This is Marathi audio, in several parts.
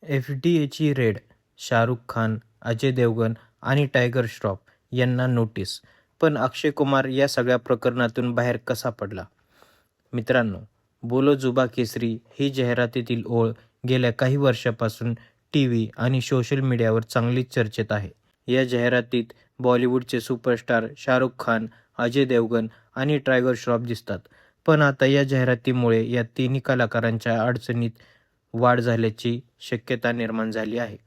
एफ-डी-एची रेड, शाहरुख खान, अजय देवगण आणि टायगर श्रॉफ यांना नोटीस. पण अक्षय कुमार या सगळ्या प्रकरणातून बाहेर कसा पडला? मित्रांनो, बोलो जुबा केसरी ही जाहिरातीतील ओळ गेल्या काही वर्षापासून टीव्ही आणि सोशल मीडियावर चांगलीच चर्चेत आहे. या जाहिरातीत बॉलिवूडचे सुपरस्टार शाहरुख खान, अजय देवगण आणि टायगर श्रॉफ दिसतात. पण आता या जाहिरातीमुळे या तिन्ही कलाकारांच्या अडचणीत वाढ झाल्याची शक्यता निर्माण झाली आहे.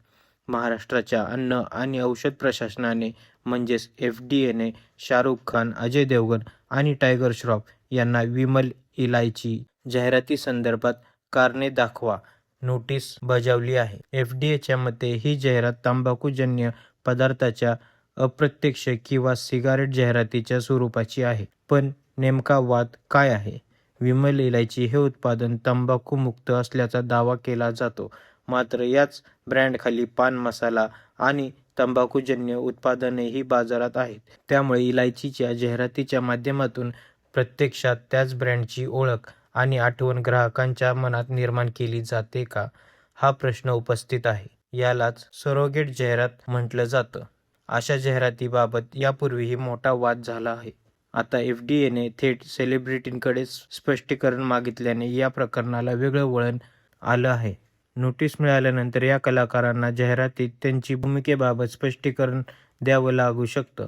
महाराष्ट्राच्या अन्न आणि औषध प्रशासनाने म्हणजेच एफ-डी-एने शाहरुख खान, अजय देवगण आणि टायगर श्रॉफ यांना विमल इलायची जाहिरातीसंदर्भात कारणे दाखवा नोटीस बजावली आहे. एफ-डी-एच्या मते ही जाहिरात तंबाखूजन्य पदार्थाच्या अप्रत्यक्ष किंवा सिगारेट जाहिरातीच्या स्वरूपाची आहे. पण नेमका वाद काय आहे? विमल इलायची हे उत्पादन तंबाखूमुक्त असल्याचा दावा केला जातो. मात्र याच ब्रँडखाली पान मसाला आणि तंबाखूजन्य उत्पादनेही बाजारात आहेत. त्यामुळे इलायचीच्या जाहिरातीच्या माध्यमातून प्रत्यक्षात त्याच ब्रँडची ओळख आणि आठवण ग्राहकांच्या मनात निर्माण केली जाते का? हा प्रश्न उपस्थित आहे. यालाच सरोगेट जाहिरात म्हटलं जातं. अशा जाहिरातीबाबत यापूर्वीही मोठा वाद झाला आहे. आता एफ-डी-एने थेट सेलिब्रिटींकडे स्पष्टीकरण मागितल्याने या प्रकरणाला वेगळं वळण आलं आहे. नोटीस मिळाल्यानंतर या कलाकारांना जाहिरातीत त्यांची भूमिकेबाबत स्पष्टीकरण द्यावं लागू शकतं.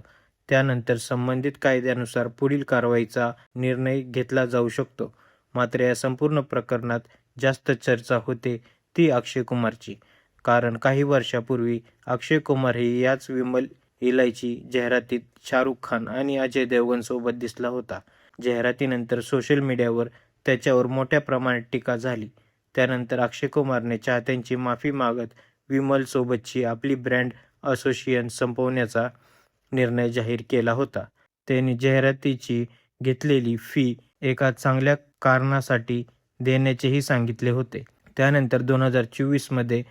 त्यानंतर संबंधित कायद्यानुसार पुढील कारवाईचा निर्णय घेतला जाऊ शकतो. मात्र या संपूर्ण प्रकरणात जास्त चर्चा होते ती अक्षय कुमारची. कारण काही वर्षापूर्वी अक्षय कुमारही याच विमल इलायची जाहिरातीत शाहरुख खान आणि अजय देवगणसोबत दिसला होता. जाहिरातीनंतर सोशल मीडियावर त्याच्यावर मोठ्या प्रमाणात टीका झाली. त्यानंतर अक्षय कुमारने चाहत्यांची माफी मागत विमलसोबतची आपली ब्रँड असोसिएशन संपवण्याचा निर्णय जाहीर केला होता. त्यांनी जाहिरातीची घेतलेली फी एका चांगल्या कारणासाठी देण्याचेही सांगितले होते. त्यानंतर 2024 मध्ये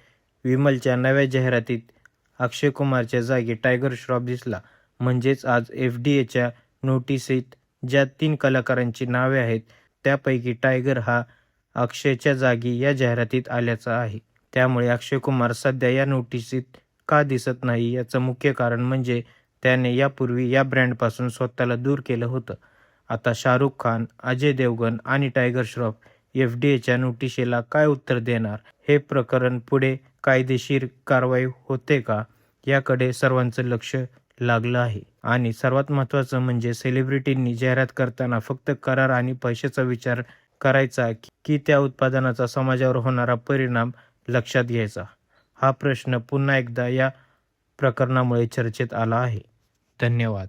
विमलच्या नव्या जाहिरातीत अक्षय कुमारच्या जागी टायगर श्रॉफ दिसला. म्हणजेच आज एफ-डी-एच्या नोटीसीत ज्या 3 कलाकारांची नावे आहेत त्यापैकी टायगर हा अक्षयच्या जागी या जाहिरातीत आल्याचा आहे. त्यामुळे अक्षय कुमार सध्या या नोटीसीत का दिसत नाही याचं मुख्य कारण म्हणजे त्याने यापूर्वी या ब्रँडपासून स्वतःला दूर केलं होतं. आता शाहरुख खान, अजय देवगण आणि टायगर श्रॉफ एफ-डी-एच्या नोटिशीला काय उत्तर देणार? हे प्रकरण पुढे कायदेशीर कारवाई होते का? याकडे सर्वांचं लक्ष लागलं आहे. आणि सर्वात महत्त्वाचं म्हणजे सेलिब्रिटींनी जाहिरात करताना फक्त करार आणि पैशाचा विचार करायचा की त्या उत्पादनाचा समाजावर होणारा परिणाम लक्षात घ्यायचा? हा प्रश्न पुन्हा एकदा या प्रकरणामुळे चर्चेत आला आहे. धन्यवाद.